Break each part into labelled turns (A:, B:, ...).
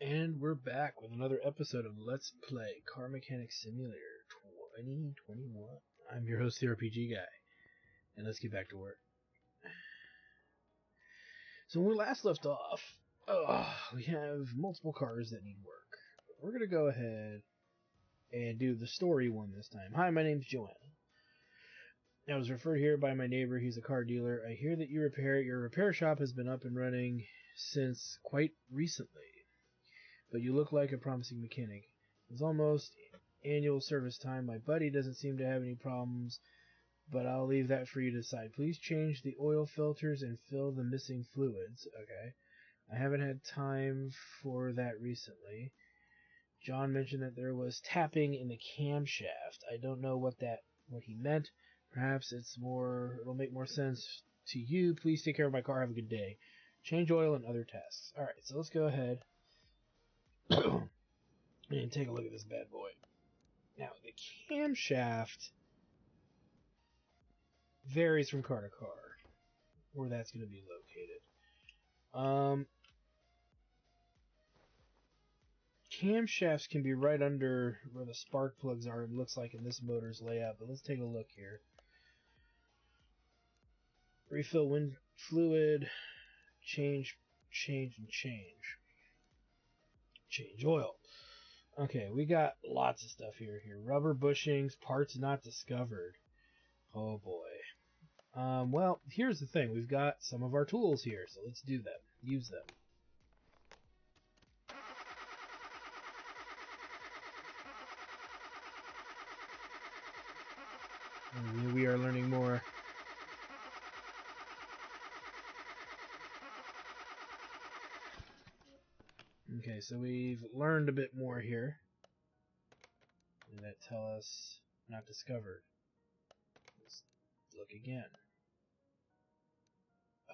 A: And we're back with another episode of Let's Play Car Mechanic Simulator 2021. I'm your host, the RPG Guy, and let's get back to work. So when we last left off, we have multiple cars that need work. We're going to go ahead and do the story one this time. Hi, my name's Joanna. I was referred here by my neighbor. He's a car dealer. I hear that your repair shop has been up and running since quite recently. But you look like a promising mechanic. It's almost annual service time. My buddy doesn't seem to have any problems, but I'll leave that for you to decide. Please change the oil filters and fill the missing fluids. Okay. I haven't had time for that recently. John mentioned that there was tapping in the camshaft. I don't know what he meant. Perhaps it'll make more sense to you. Please take care of my car. Have a good day. Change oil and other tasks. Alright, so let's go ahead and take a look at this bad boy. Now, the camshaft varies from car to car, where that's going to be located. Camshafts can be right under where the spark plugs are, it looks like in this motor's layout, but let's take a look here. Refill wind fluid, change oil. Okay, we got lots of stuff here. Rubber bushings, parts not discovered. Oh boy. Well, here's the thing. We've got some of our tools here, so let's do them. Use them. And we are learning more. Okay, so we've learned a bit more here. That tell us not discovered. Let's look again.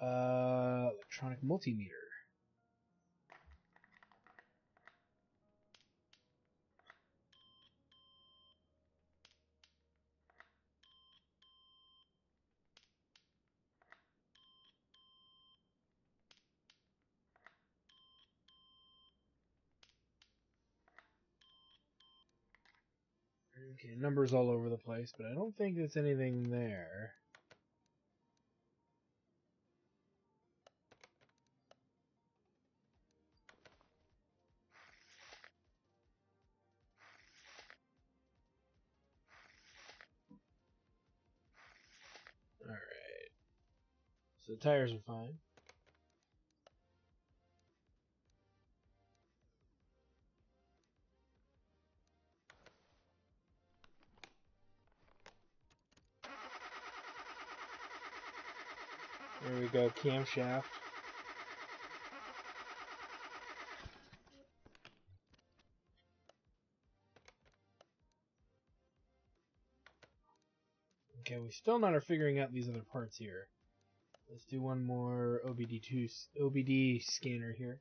A: Electronic multimeter. Okay, numbers all over the place, but I don't think there's anything there. Alright. So the tires are fine. There we go, camshaft. Okay, we still not are figuring out these other parts here. Let's do one more OBD scanner here.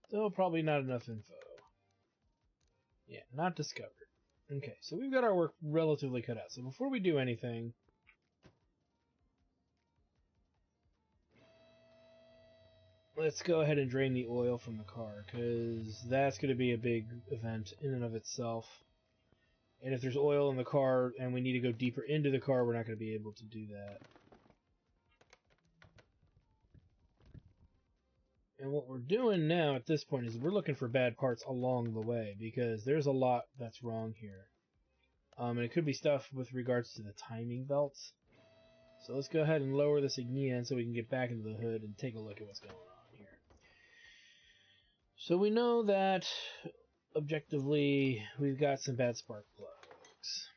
A: Still probably not enough info. Yeah, not discovered. Okay, so we've got our work relatively cut out. So before we do anything, let's go ahead and drain the oil from the car, because that's going to be a big event in and of itself. And if there's oil in the car and we need to go deeper into the car, we're not going to be able to do that. And what we're doing now at this point is we're looking for bad parts along the way, because there's a lot that's wrong here. And it could be stuff with regards to the timing belts. So let's go ahead and lower this again so we can get back into the hood and take a look at what's going on here. So we know that, objectively, we've got some bad spark plugs.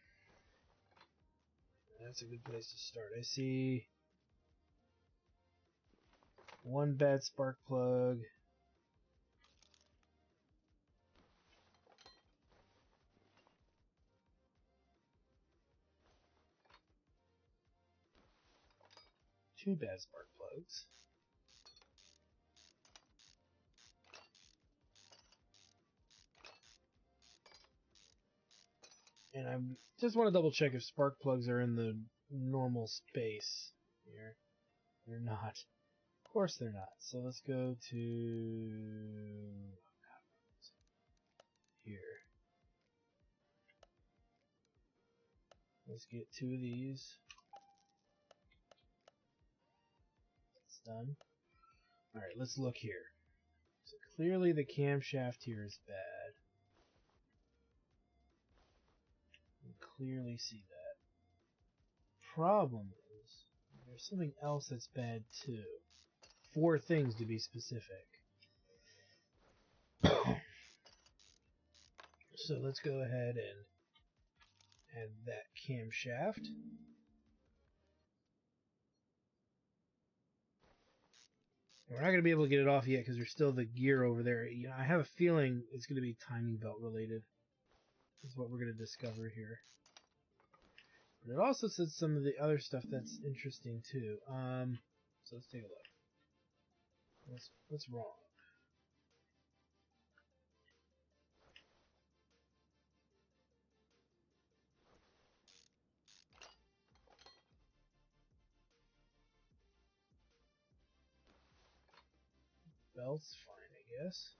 A: That's a good place to start. I see one bad spark plug. Two bad spark plugs. And I just want to double check if spark plugs are in the normal space here. They're not. Of course they're not. So let's go to here. Let's get 2 of these. That's done. Alright, let's look here. So clearly the camshaft here is bad. You can clearly see that. Problem is, there's something else that's bad too. 4 things to be specific. So let's go ahead and add that camshaft. We're not going to be able to get it off yet because there's still the gear over there. You know, I have a feeling it's going to be timing belt related. Is what we're going to discover here. But it also says some of the other stuff that's interesting too. So let's take a look. What's wrong? Belt's fine, I guess.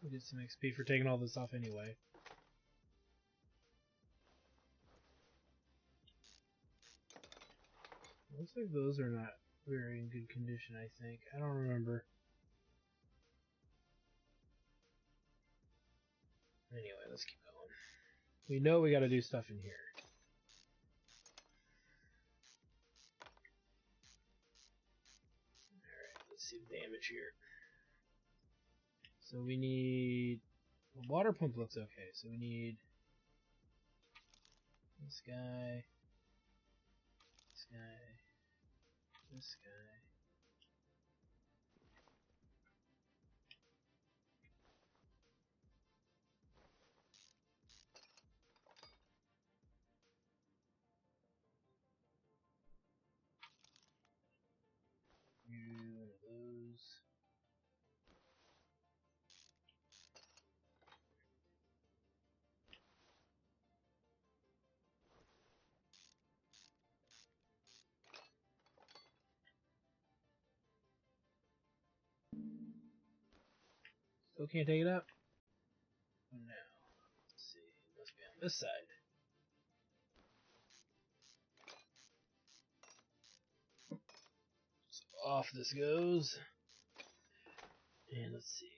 A: We get some XP for taking all this off anyway. Looks like those are not very in good condition, I think. I don't remember. Anyway, let's keep going. We know we gotta do stuff in here. Alright, let's see the damage here. So we need... The water pump looks okay, so we need... This guy... This guy... This guy... One of those... Still can't take it up? Oh no. Let's see, it must be on this side. So off this goes. And let's see.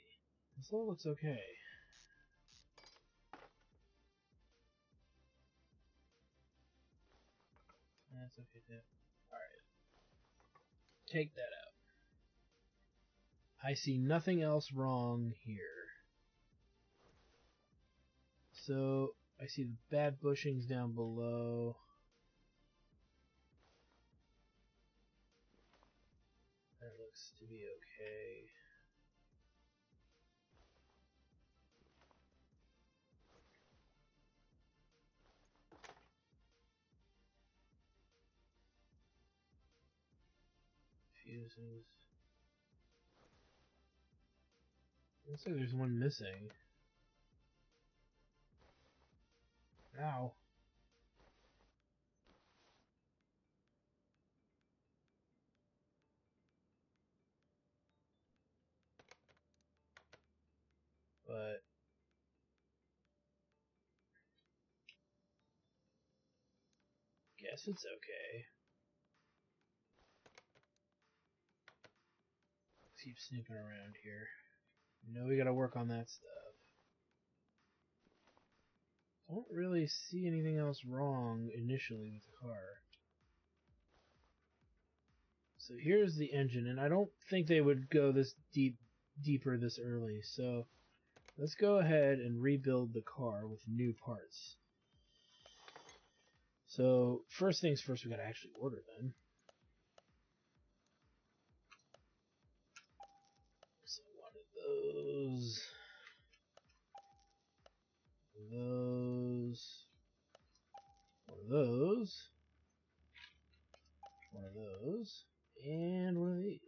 A: This all looks okay. That's okay too. Alright. Take that out. I see nothing else wrong here. So, I see the bad bushings down below. That looks to be okay. Fuses. Looks like there's one missing. Ow. But guess it's okay. Let's keep snooping around here. You know we gotta work on that stuff. Don't really see anything else wrong initially with the car. So here's the engine, and I don't think they would go this deeper this early. So let's go ahead and rebuild the car with new parts. So first things first, we gotta actually order them. So one of those, one of those, one of those, and one of these.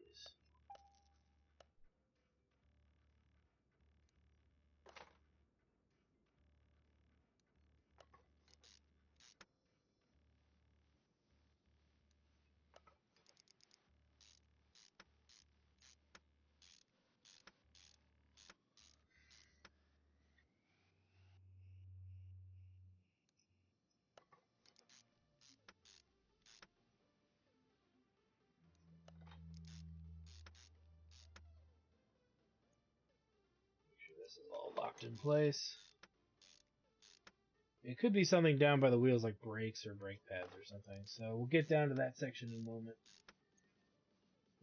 A: This is all locked in place. It could be something down by the wheels like brakes or brake pads or something. So we'll get down to that section in a moment.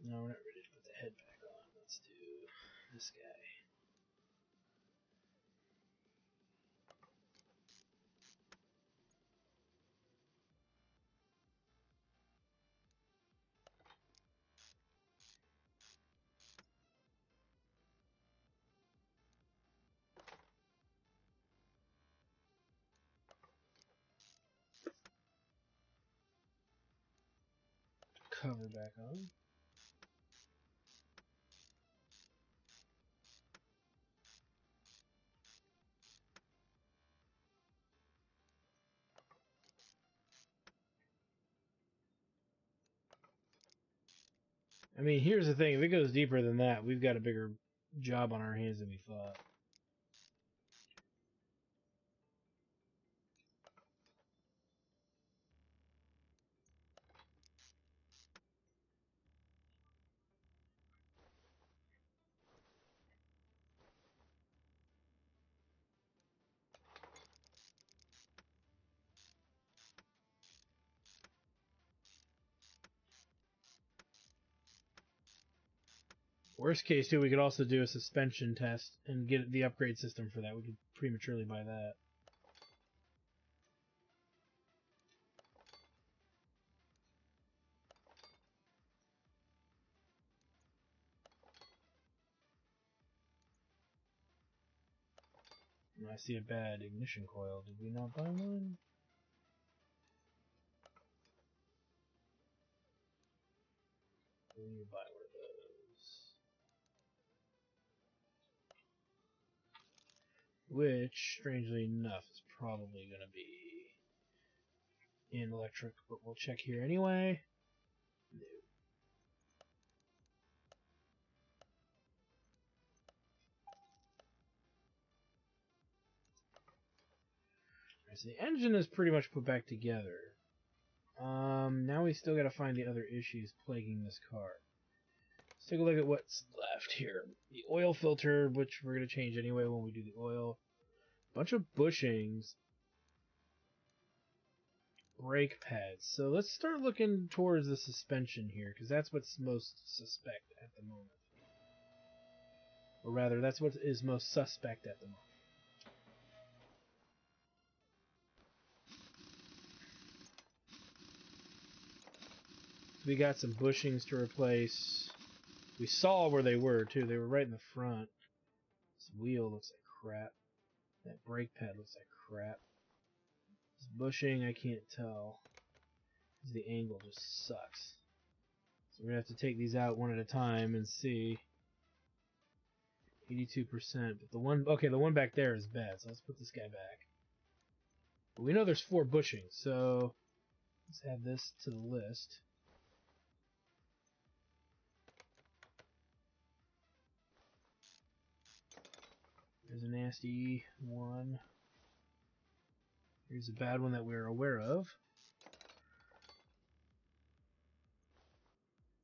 A: No, we're not ready to put the head back on. Let's do this guy. Cover back on. I mean, here's the thing. If it goes deeper than that, we've got a bigger job on our hands than we thought. Worst case, too, we could also do a suspension test and get the upgrade system for that. We could prematurely buy that. I see a bad ignition coil. Did we not buy one? We need to buy one of those. Which, strangely enough, is probably going to be in electric, but we'll check here anyway. No. Right, so the engine is pretty much put back together. Now we still got to find the other issues plaguing this car. Let's take a look at what's left here. The oil filter, which we're going to change anyway when we do the oil. Bunch of bushings. Brake pads. So let's start looking towards the suspension here, because that's what's most suspect at the moment. Or rather, that's what is most suspect at the moment. So we got some bushings to replace. We saw where they were, too. They were right in the front. This wheel looks like crap. That brake pad looks like crap. This bushing, I can't tell. The angle just sucks. So we're going to have to take these out one at a time and see. 82%. But the one back there is bad, so let's put this guy back. But we know there's 4 bushings, so let's add this to the list. There's a nasty one. Here's a bad one that we're aware of.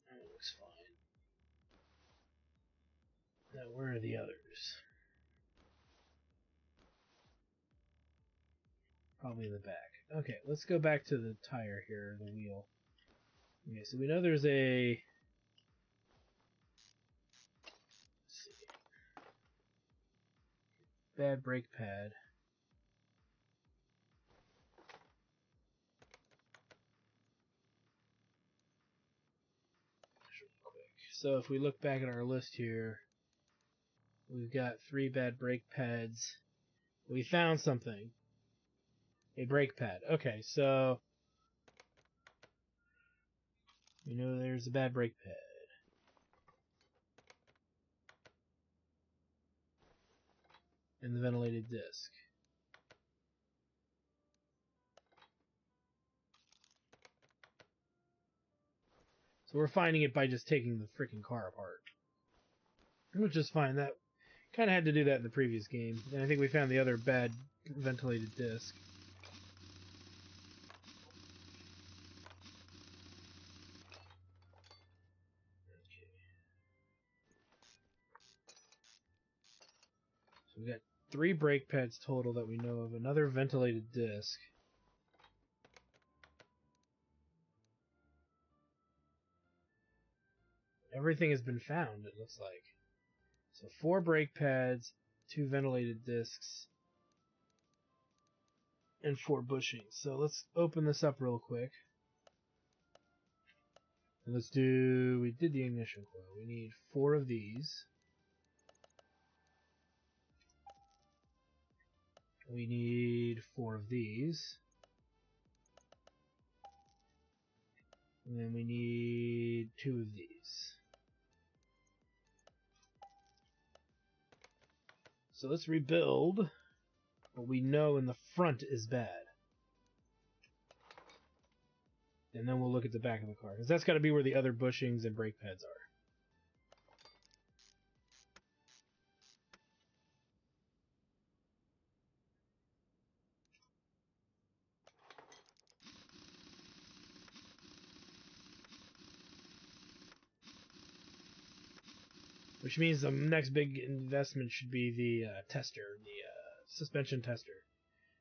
A: That looks fine. Now, where are the others? Probably in the back. Okay, let's go back to the tire here, the wheel. Okay, so we know there's a... Let's see. Bad brake pad. So if we look back at our list here, we've got 3 bad brake pads. We found something. A brake pad. Okay, so we know there's a bad brake pad. And the ventilated disc. So we're finding it by just taking the freaking car apart. Which is fine. That kind of had to do that in the previous game. And I think we found the other bad ventilated disc. Okay. So we got 3 brake pads total that we know of. Another ventilated disc. Everything has been found, it looks like. So 4 brake pads, 2 ventilated discs, and 4 bushings. So let's open this up real quick. And let's do... We did the ignition coil. We need 4 of these. We need 4 of these. And then we need 2 of these. So let's rebuild what we know in the front is bad. And then we'll look at the back of the car, because that's got to be where the other bushings and brake pads are. Which means the next big investment should be the tester, the suspension tester,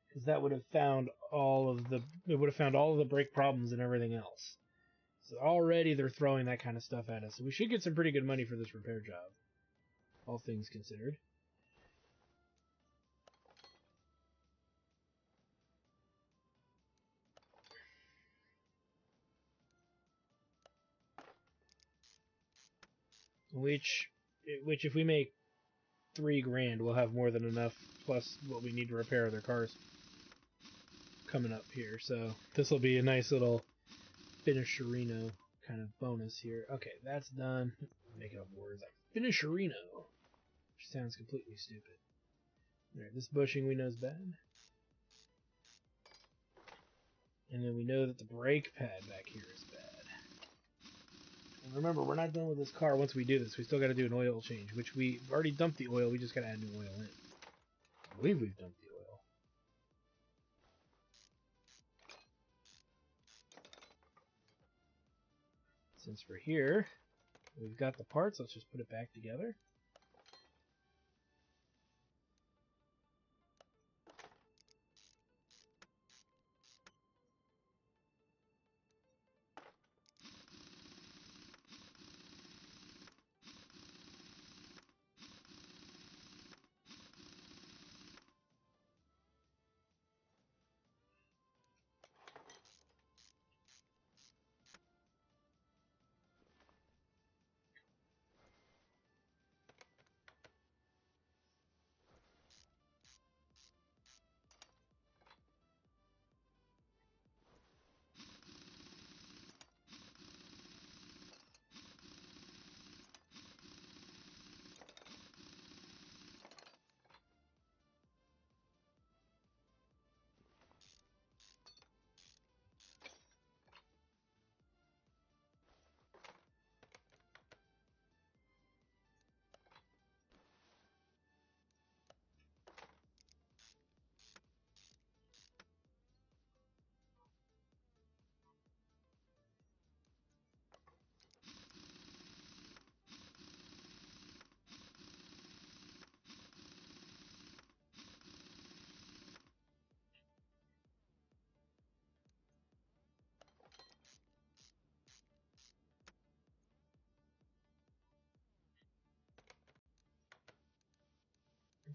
A: because that would have found all of the brake problems and everything else. So already they're throwing that kind of stuff at us. So we should get some pretty good money for this repair job, all things considered. Which if we make $3,000, we'll have more than enough, plus what we need to repair other cars coming up here. So this will be a nice little finisherino kind of bonus here. Okay, that's done. Making up words like finisherino, which sounds completely stupid. Alright, this bushing we know is bad. And then we know that the brake pad back here is bad. And remember, we're not done with this car once we do this. We still got to do an oil change, which we've already dumped the oil. We just got to add new oil in. I believe we've dumped the oil. Since we're here, we've got the parts. Let's just put it back together.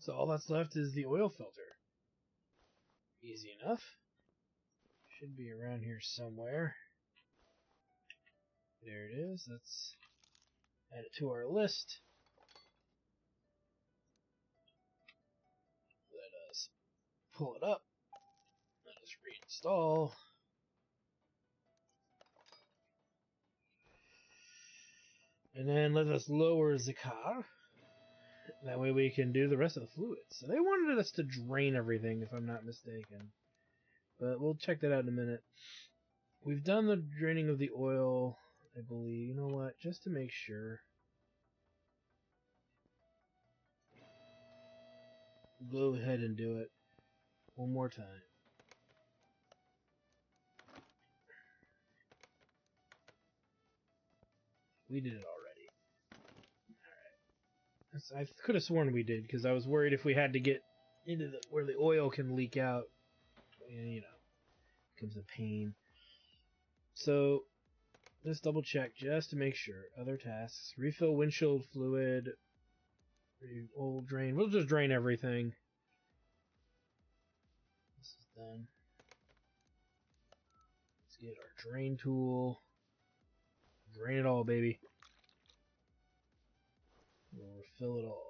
A: So all that's left is the oil filter. Easy enough. Should be around here somewhere. There it is. Let's add it to our list. Let us pull it up. Let us reinstall. And then let us lower the car. That way we can do the rest of the fluids. So they wanted us to drain everything, if I'm not mistaken. But we'll check that out in a minute. We've done the draining of the oil, I believe. You know what? Just to make sure. Go ahead and do it. One more time. We did it already. Alright. I could have sworn we did, because I was worried if we had to get into where the oil can leak out, and, becomes a pain. So, let's double check just to make sure. Other tasks. Refill windshield fluid. Oil drain. We'll just drain everything. This is done. Let's get our drain tool. Drain it all, baby. We'll refill it all.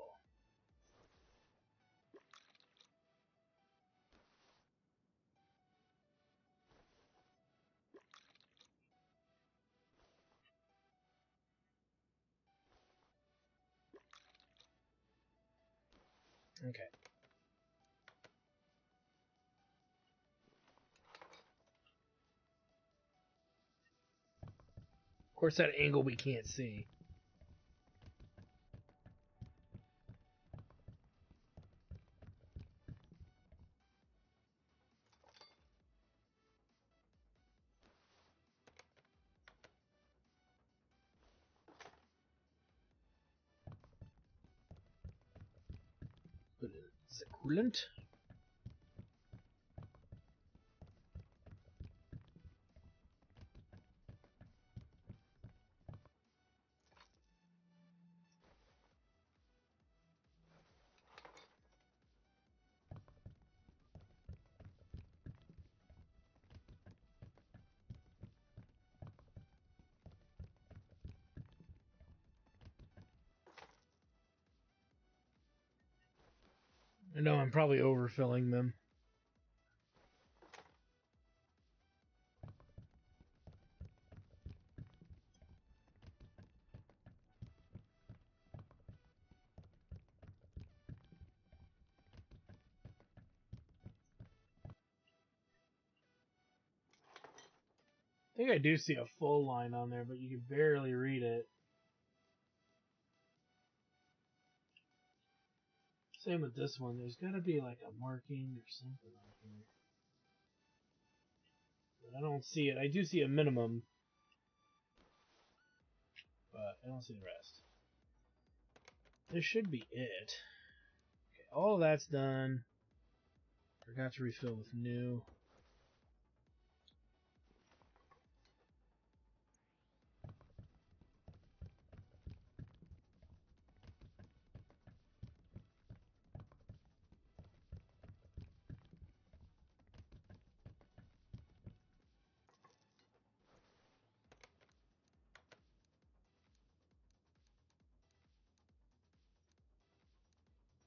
A: Okay. Of course, that angle we can't see. Put in the coolant. I know I'm probably overfilling them. I think I do see a full line on there, but you can barely read it. Same with this one. There's got to be like a marking or something on here. But I don't see it. I do see a minimum, but I don't see the rest. This should be it. Okay, all of that's done. Forgot to refill with new.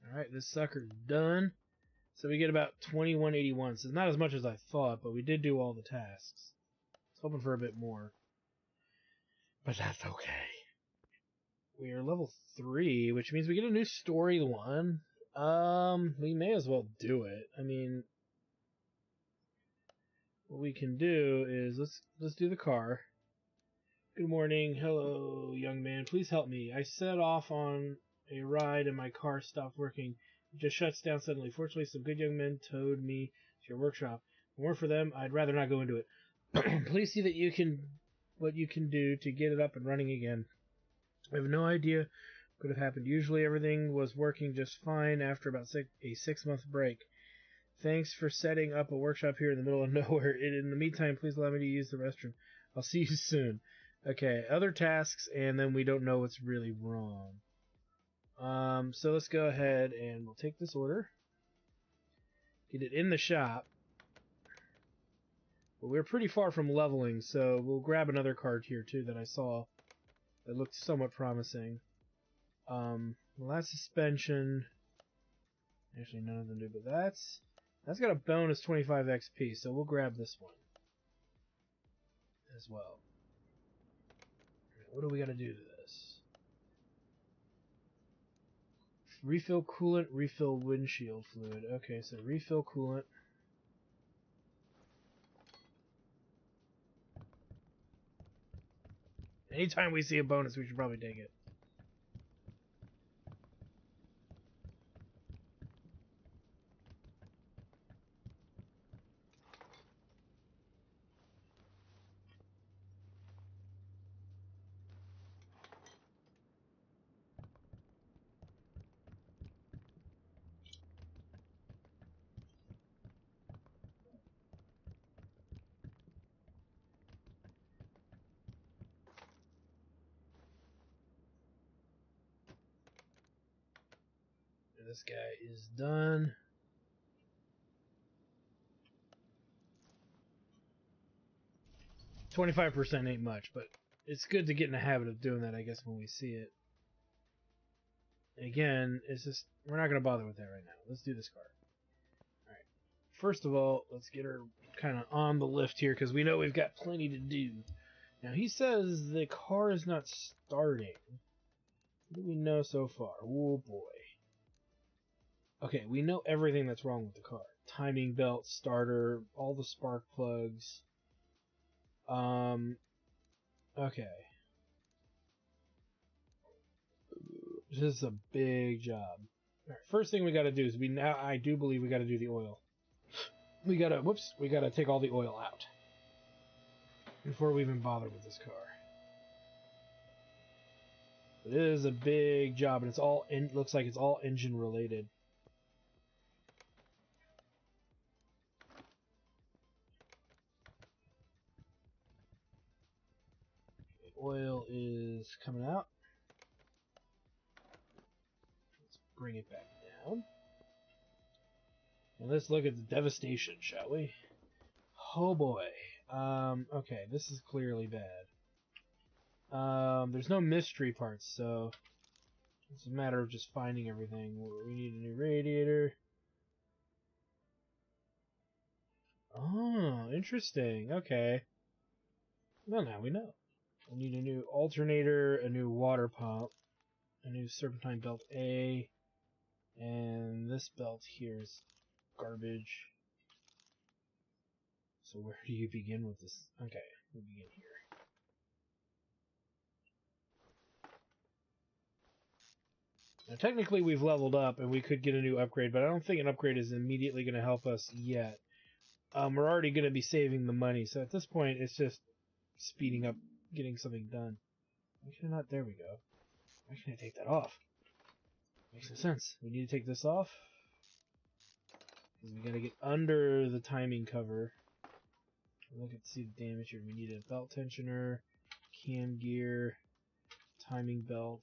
A: Alright, this sucker's done. So we get about 2181. So it's not as much as I thought, but we did do all the tasks. I was hoping for a bit more. But that's okay. We are level 3, which means we get a new story one. We may as well do it. I mean, what we can do is let's do the car. Good morning. Hello, young man. Please help me. I set off on a ride and my car stopped working. It just shuts down suddenly. Fortunately, some good young men towed me to your workshop. If it weren't for them, I'd rather not go into it. Please see that what you can do to get it up and running again. I have no idea what could have happened. Usually everything was working just fine after about a 6-month break. Thanks for setting up a workshop here in the middle of nowhere. In the meantime, please allow me to use the restroom. I'll see you soon. Okay, other tasks, and then we don't know what's really wrong. So let's go ahead and we'll take this order. Get it in the shop. But we're pretty far from leveling, so we'll grab another card here too that I saw that looked somewhat promising. Well, that's suspension. Actually, none of them do, but that's got a bonus 25 XP, so we'll grab this one as well. What do we got to do to this? Refill coolant, refill windshield fluid. Okay, so refill coolant. Anytime we see a bonus, we should probably take it. this guy is done. $25% ain't much, but it's good to get in the habit of doing that, I guess, when we see it. Again, it's just, we're not going to bother with that right now. Let's do this car. Alright. First of all, let's get her kind of on the lift here, because we know we've got plenty to do. Now, he says the car is not starting. What do we know so far? Oh, boy. Okay, we know everything that's wrong with the car. Timing belt, starter, all the spark plugs. Okay. This is a big job. Alright, first thing we gotta do is I do believe we gotta do the oil. We gotta take all the oil out before we even bother with this car. It is a big job, and looks like it's all engine related. The oil is coming out. Let's bring it back down. And let's look at the devastation, shall we? Oh boy. Okay, this is clearly bad. There's no mystery parts, so it's a matter of just finding everything. We need a new radiator. Oh, interesting. Okay. Well, now we know. We need a new alternator, a new water pump, a new serpentine belt A, and this belt here is garbage. So where do you begin with this? Okay, we'll begin here. Now, technically, we've leveled up, and we could get a new upgrade, but I don't think an upgrade is immediately going to help us yet. We're already going to be saving the money, so at this point, it's just speeding up getting something done. Why can I not? There we go. Why can't I take that off? Makes no sense. We need to take this off, because we got to get under the timing cover. Look at see the damage here. We need a belt tensioner, cam gear, timing belt.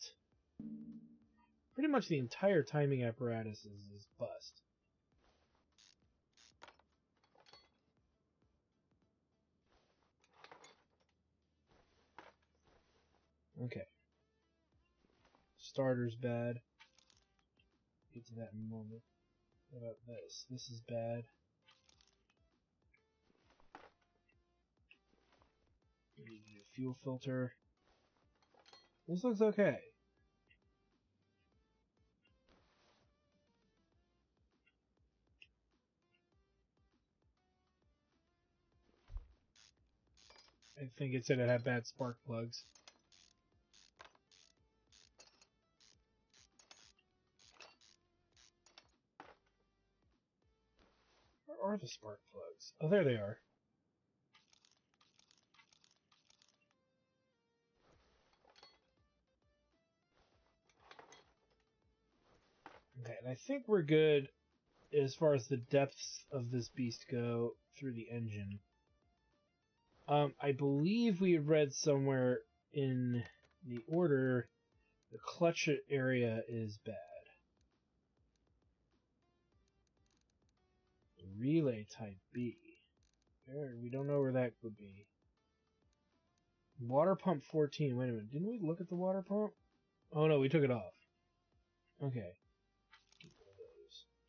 A: Pretty much the entire timing apparatus is bust. Okay. Starter's bad. Get to that in a moment. What about this? This is bad. We need a new fuel filter. This looks okay. I think it said it had bad spark plugs. Where are the spark plugs? Oh, there they are. Okay, and I think we're good as far as the depths of this beast go through the engine. I believe we had read somewhere in the order the clutch area is bad. Relay type B. We don't know where that would be. Water pump 14. Wait a minute. Didn't we look at the water pump? Oh no, we took it off. Okay.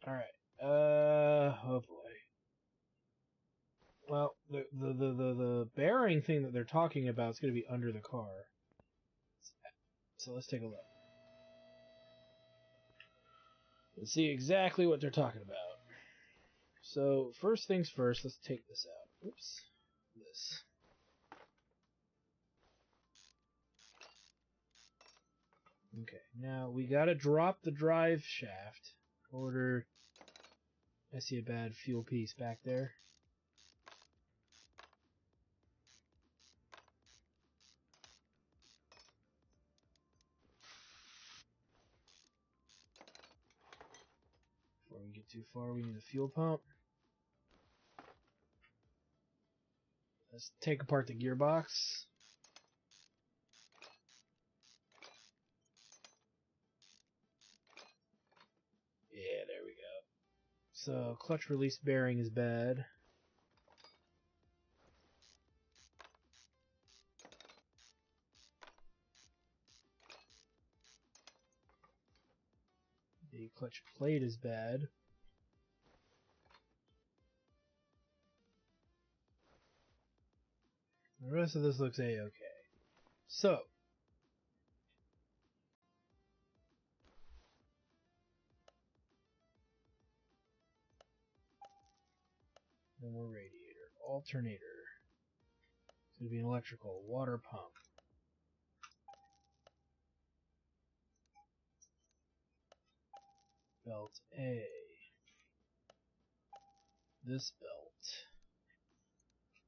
A: Alright. Oh boy. Well, the bearing thing that they're talking about is going to be under the car. So let's take a look. Let's see exactly what they're talking about. So, first things first, let's take this out. Oops. This. Okay, now we gotta drop the drive shaft. Order. I see a bad fuel piece back there. Before we get too far, we need a fuel pump. Let's take apart the gearbox. So, clutch release bearing is bad. The clutch plate is bad. The rest of this looks a-okay. So, no more radiator. Alternator. It's going to be an electrical. Water pump. Belt A. This belt.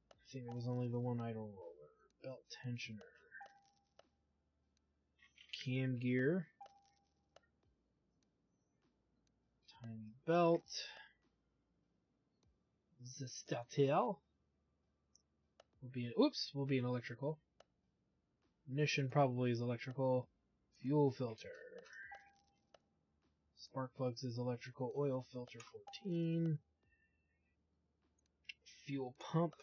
A: I think there was only the one idle roller. Belt tensioner. Cam gear. Tiny belt. The startail. Will be an electrical. Ignition probably is electrical. Fuel filter. Spark plugs is electrical. Oil filter 14. Fuel pump.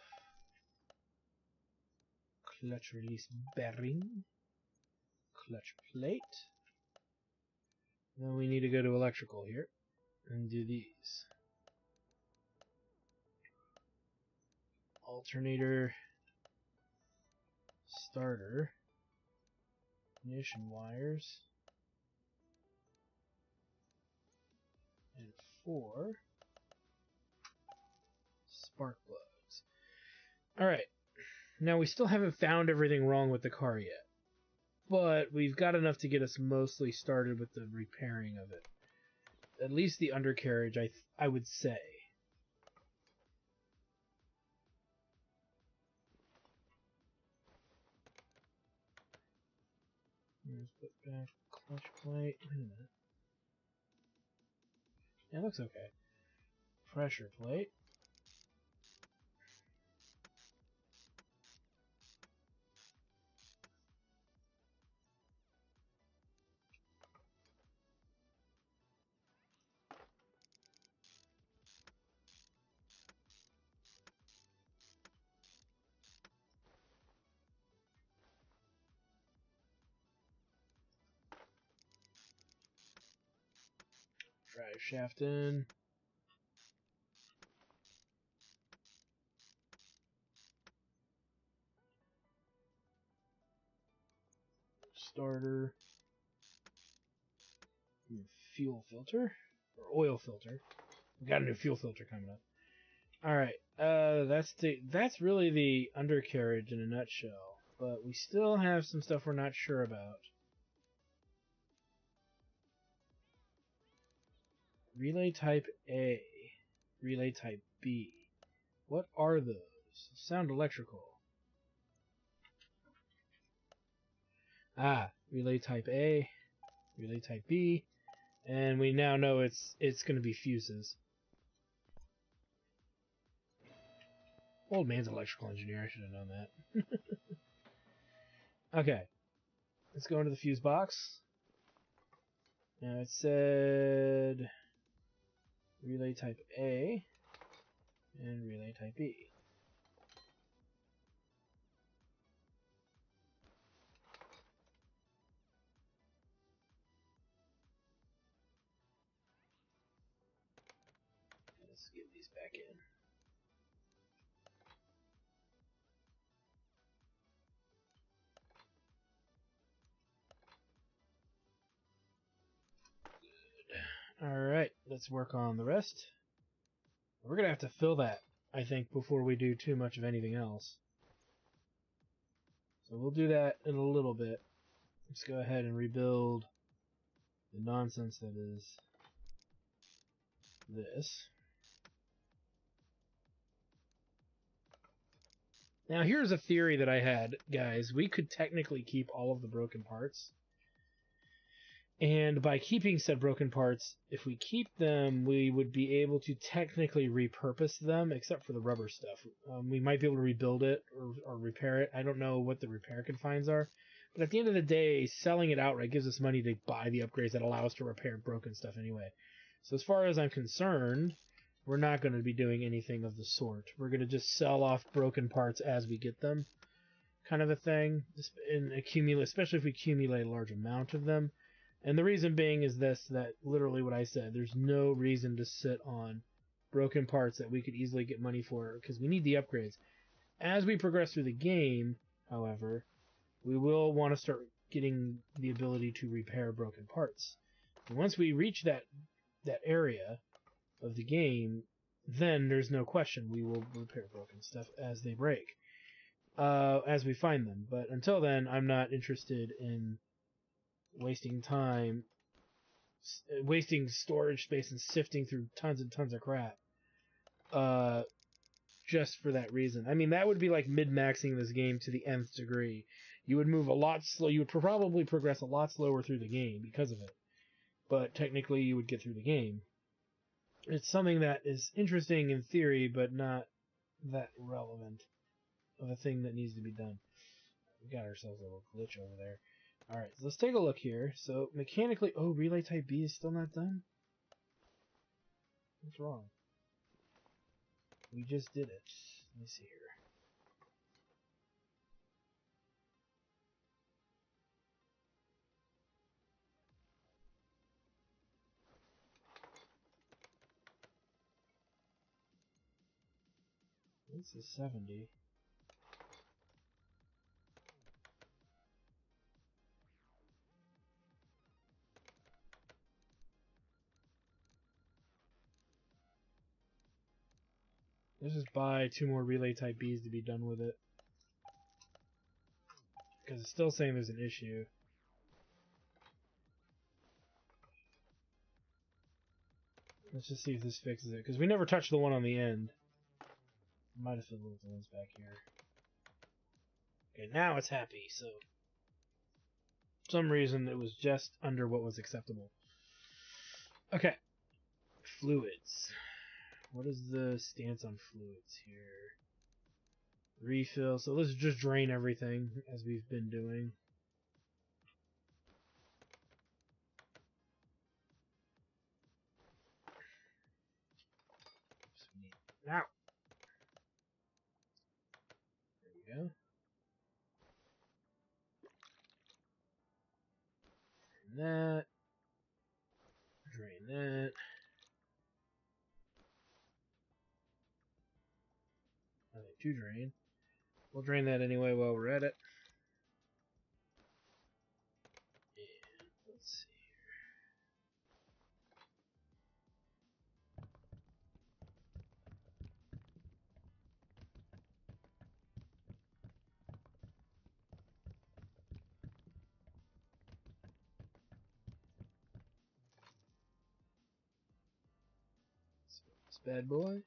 A: Clutch release bearing. Clutch plate. Then we need to go to electrical here and do these. Alternator. Starter. Ignition wires. And 4 spark plugs. Alright. Now we still haven't found everything wrong with the car yet. But we've got enough to get us mostly started with the repairing of it. At least the undercarriage, I would say. Let's put back clutch plate. Wait a minute. Yeah, it looks okay. Pressure plate. Drive shaft in. Starter. Fuel filter. Or oil filter. We got a new fuel filter coming up. Alright, that's really the undercarriage in a nutshell. But we still have some stuff we're not sure about. Relay type A. Relay type B. What are those? Sound electrical. Relay type A. Relay type B. And we now know it's going to be fuses. Old man's electrical engineer. I should have known that. Okay. Let's go into the fuse box. Now it said relay type A and relay type B. Let's get these back in. Alright, let's work on the rest. We're going to have to fill that, I think, before we do too much of anything else. So we'll do that in a little bit. Let's go ahead and rebuild the nonsense that is this. Now here's a theory that I had, guys. We could technically keep all of the broken parts. And by keeping said broken parts, if we keep them, we would be able to technically repurpose them, except for the rubber stuff. We might be able to rebuild it or repair it. I don't know what the repair confines are. But at the end of the day, selling it outright gives us money to buy the upgrades that allow us to repair broken stuff anyway. So as far as I'm concerned, we're not going to be doing anything of the sort. We're going to just sell off broken parts as we get them, kind of a thing, and accumulate, especially if we accumulate a large amount of them. And the reason being is this, that literally what I said, there's no reason to sit on broken parts that we could easily get money for, because we need the upgrades. As we progress through the game, however, we will want to start getting the ability to repair broken parts. And once we reach that area of the game, then there's no question we will repair broken stuff as they break, as we find them. But until then, I'm not interested in wasting time, wasting storage space and sifting through tons and tons of crap, just for that reason. I mean, that would be like mid-maxing this game to the nth degree. You would move a lot slow. You would probably progress a lot slower through the game because of it. But technically, you would get through the game. It's something that is interesting in theory, but not that relevant of a thing that needs to be done. We got ourselves a little glitch over there. Alright, so let's take a look here. So, mechanically... Oh, Relay Type B is still not done? What's wrong? We just did it. Let me see here. This is 70. Let's just buy 2 more Relay Type Bs to be done with it. Because it's still saying there's an issue. Let's just see if this fixes it. Because we never touched the one on the end. Might have fiddled with the ones back here. Okay, now it's happy, so... For some reason, it was just under what was acceptable. Okay. Fluids. What is the stance on fluids here? Refill. So let's just drain everything, as we've been doing. Now. There we go. Drain that. Drain that. Nothing to drain. We'll drain that anyway while we're at it. And let's see here. So this bad boy.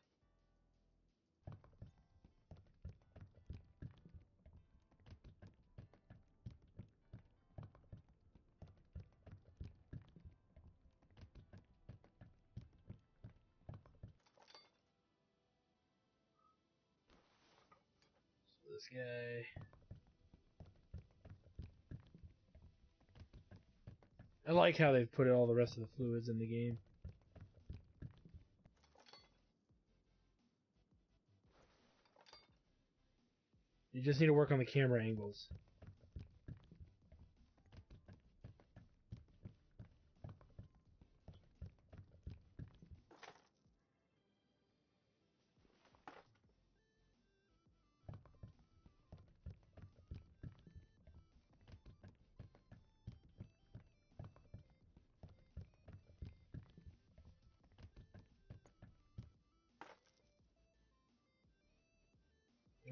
A: So this guy. I like how they've put all the rest of the fluids in the game. You just need to work on the camera angles.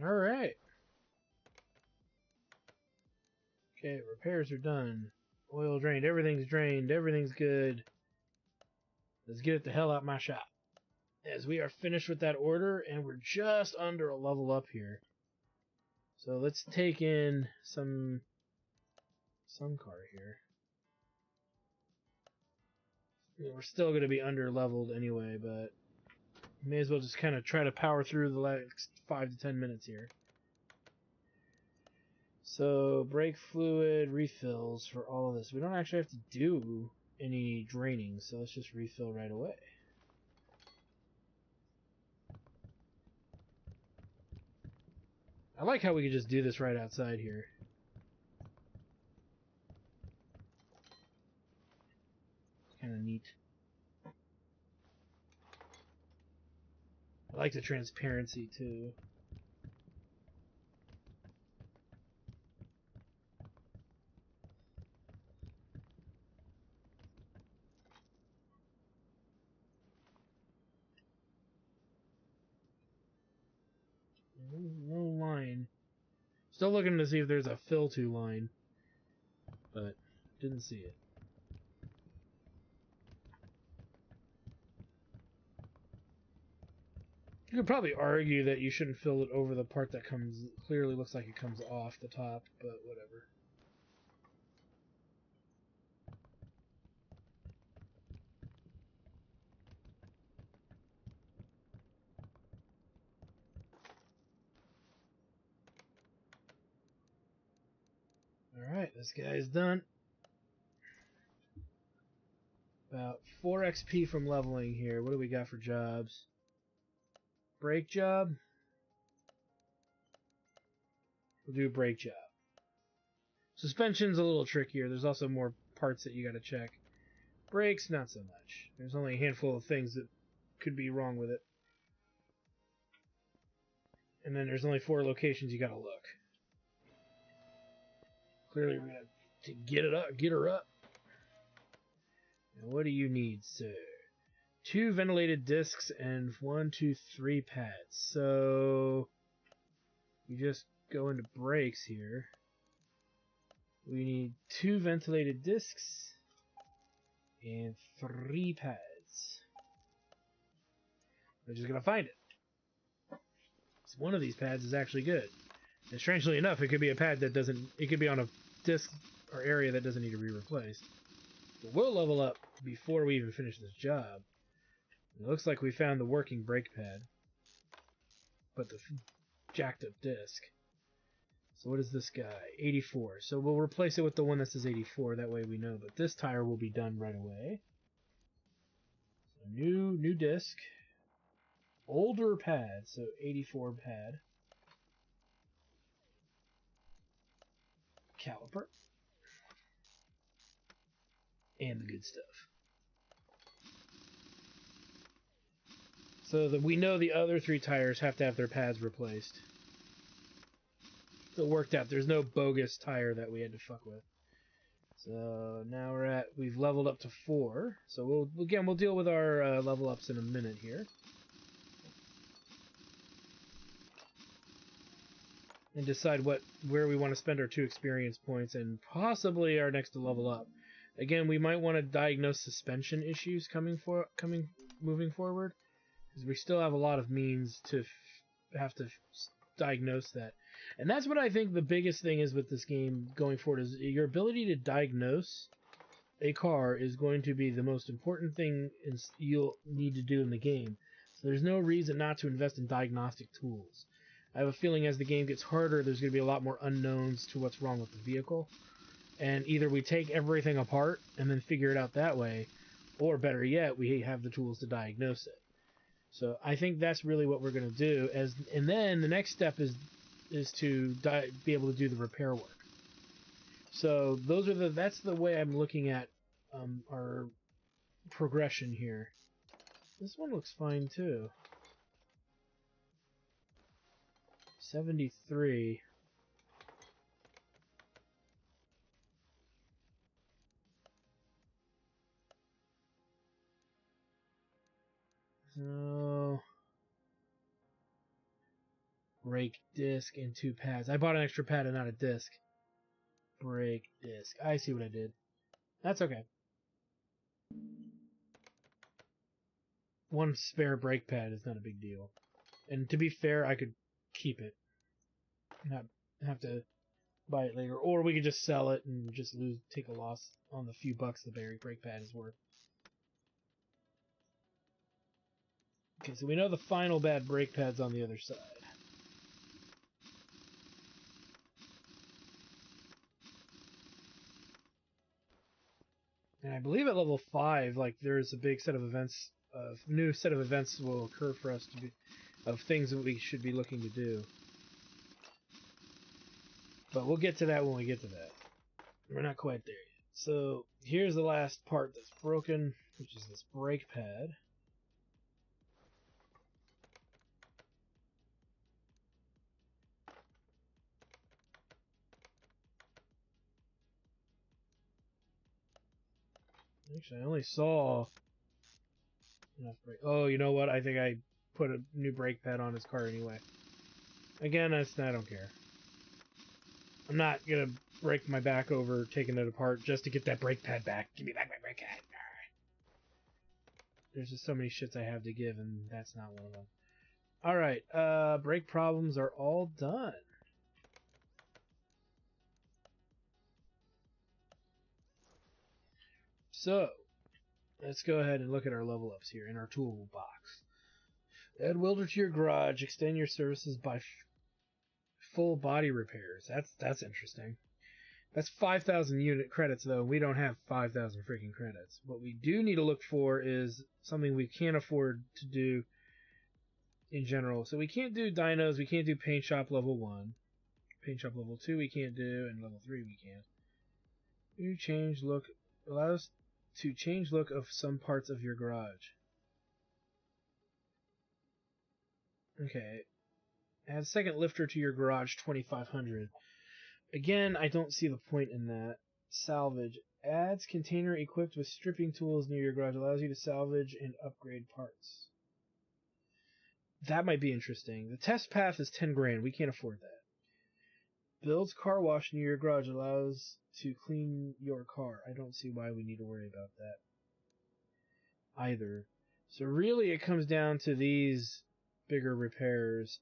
A: Alright. Okay, repairs are done. Oil drained, everything's good. Let's get it the hell out my shop. As we are finished with that order, and we're just under a level up here. So let's take in some car here. We're still going to be under leveled anyway, but may as well just kind of try to power through the next 5 to 10 minutes here. So, brake fluid refills for all of this. We don't actually have to do any draining, so let's just refill right away. I like how we could just do this right outside here. Kind of neat. I like the transparency too. No line. Still looking to see if there's a fill to line, but didn't see it. You could probably argue that you shouldn't fill it over the part that clearly looks like it comes off the top, but whatever. Alright, this guy's done. About 4 XP from leveling here. What do we got for jobs? Brake job? We'll do brake job. Suspension's a little trickier. There's also more parts that you gotta check. Brakes, not so much. There's only a handful of things that could be wrong with it. And then there's only 4 locations you gotta look. Clearly we're gonna have to get her up. Now what do you need, sir? 2 ventilated discs and 1, 2, 3 pads. So you just go into brakes here. We need 2 ventilated discs and 3 pads. We're just gonna find it. So one of these pads is actually good. And strangely enough, it could be a pad that doesn't... It could be on a disc or area that doesn't need to be replaced. But we'll level up before we even finish this job. It looks like we found the working brake pad. But the jacked up disc. So what is this guy? 84. So we'll replace it with the one that says 84. That way we know. But this tire will be done right away. So new disc. Older pad. So 84 pad. Caliper. And the good stuff. So that we know the other 3 tires have to have their pads replaced. So it worked out. There's no bogus tire that we had to fuck with. So now we've leveled up to 4. So we'll deal with our level ups in a minute here. And decide where we want to spend our 2 experience points and possibly our next level up. Again, we might want to diagnose suspension issues moving forward, because we still have a lot of means to have to diagnose that. And that's what I think the biggest thing is with this game going forward, is your ability to diagnose a car is going to be the most important thing you'll need to do in the game. So there's no reason not to invest in diagnostic tools. I have a feeling as the game gets harder, there's going to be a lot more unknowns to what's wrong with the vehicle. And either we take everything apart and then figure it out that way, or better yet, we have the tools to diagnose it. So I think that's really what we're going to do. And then the next step is to be able to do the repair work. So that's the way I'm looking at our progression here. This one looks fine too. 73. So brake disc and 2 pads. I bought an extra pad and not a disc. Brake disc. I see what I did. That's okay. 1 spare brake pad is not a big deal. And to be fair, I could keep it. Not have to buy it later. Or we could just sell it and just take a loss on the few bucks the brake pad is worth. Okay, so we know the final bad brake pad's on the other side. And I believe at level 5, like, there's a big set of events, new set of events will occur for us of things that we should be looking to do. But we'll get to that when we get to that. We're not quite there yet. So here's the last part that's broken, which is this brake pad. Actually, I only saw enough brake. Oh, you know what? I think I put a new brake pad on his car anyway. Again, I don't care. I'm not gonna break my back over taking it apart just to get that brake pad back. Give me back my brake pad. There's just so many shits I have to give, and that's not one of them. Alright, brake problems are all done. So, let's go ahead and look at our level ups here in our toolbox. Add welder to your garage. Extend your services by full body repairs. That's interesting. That's 5,000 unit credits, though. We don't have 5,000 freaking credits. What we do need to look for is something we can't afford to do in general. So we can't do dynos. We can't do paint shop level 1. Paint shop level 2 we can't do, and level 3 we can. You change look. Allows to change look of some parts of your garage. Okay. Add second lifter to your garage, 2,500. Again, I don't see the point in that. Salvage. Adds container equipped with stripping tools near your garage. Allows you to salvage and upgrade parts. That might be interesting. The test path is 10 grand. We can't afford that. Builds car wash near your garage. Allows to clean your car. I don't see why we need to worry about that either. So really it comes down to these bigger repairs.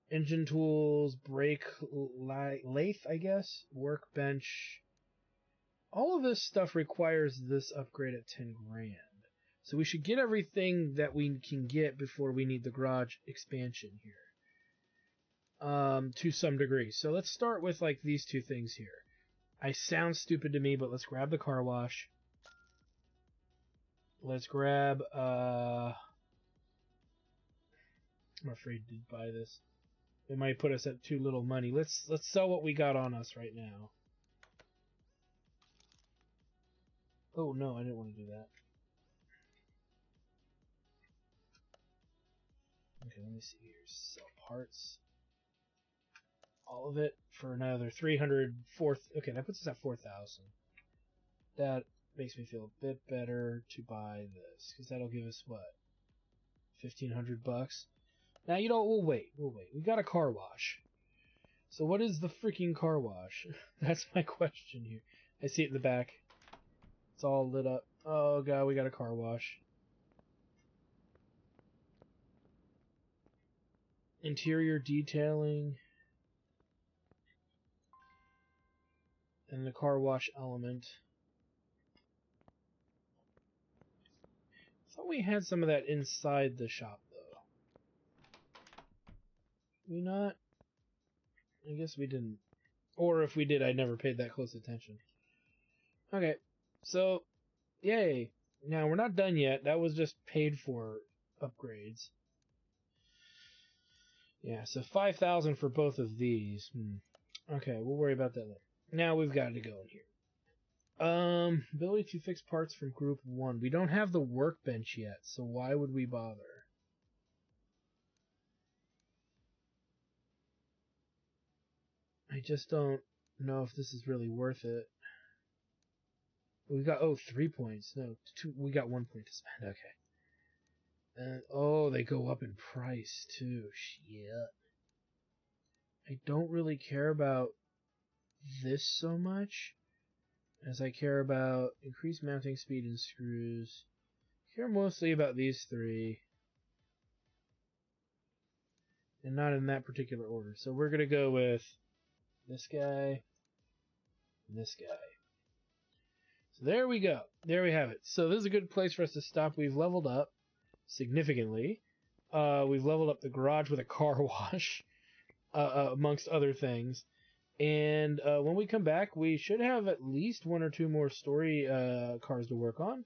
A: Engine tools, brake lathe, I guess, workbench. All of this stuff requires this upgrade at 10 grand. So we should get everything that we can get before we need the garage expansion here. To some degree. So let's start with like these two things here. I sound stupid to me, but let's grab the car wash. Let's grab I'm afraid to buy this. It might put us at too little money. Let's sell what we got on us right now. Oh no, I didn't want to do that. Okay, let me see here. Sell parts. All of it for another 300. Okay, that puts us at 4,000. That makes me feel a bit better to buy this, because that'll give us what? 1,500 bucks. Now, you know, we'll wait. We got a car wash. So what is the freaking car wash? That's my question here. I see it in the back. It's all lit up. Oh god, we got a car wash. Interior detailing. And the car wash element. I thought we had some of that inside the shop, though. Did we not? I guess we didn't. Or if we did, I never paid that close attention. Okay, so, yay. Now, we're not done yet. That was just paid for upgrades. Yeah, so 5,000 for both of these. Okay, we'll worry about that later. Now we've got to go in here. Ability to fix parts from group 1. We don't have the workbench yet, so why would we bother? I just don't know if this is really worth it. We got 3 points. No, 2. We got 1 point to spend. Okay. And oh, they go up in price too. Shit. I don't really care about this so much as I care about increased mounting speed and screws. I care mostly about these 3. And not in that particular order. So we're going to go with this guy and this guy. So there we go. There we have it. So this is a good place for us to stop. We've leveled up significantly. We've leveled up the garage with a car wash, amongst other things. And when we come back, we should have at least 1 or 2 more story cars to work on.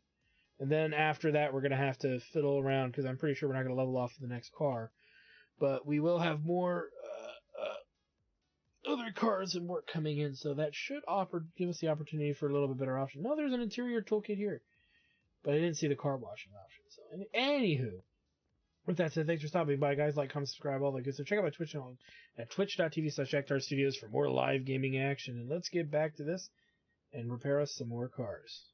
A: And then after that, we're going to have to fiddle around, because I'm pretty sure we're not going to level off the next car. But we will have more other cars and work coming in, so that should give us the opportunity for a little bit better option. No, there's an interior toolkit here, but I didn't see the car washing option. So, anywho, with that said, thanks for stopping by, guys. Like, comment, subscribe, all that good stuff. Check out my Twitch channel at twitch.tv/ActarStudios for more live gaming action. And let's get back to this and repair us some more cars.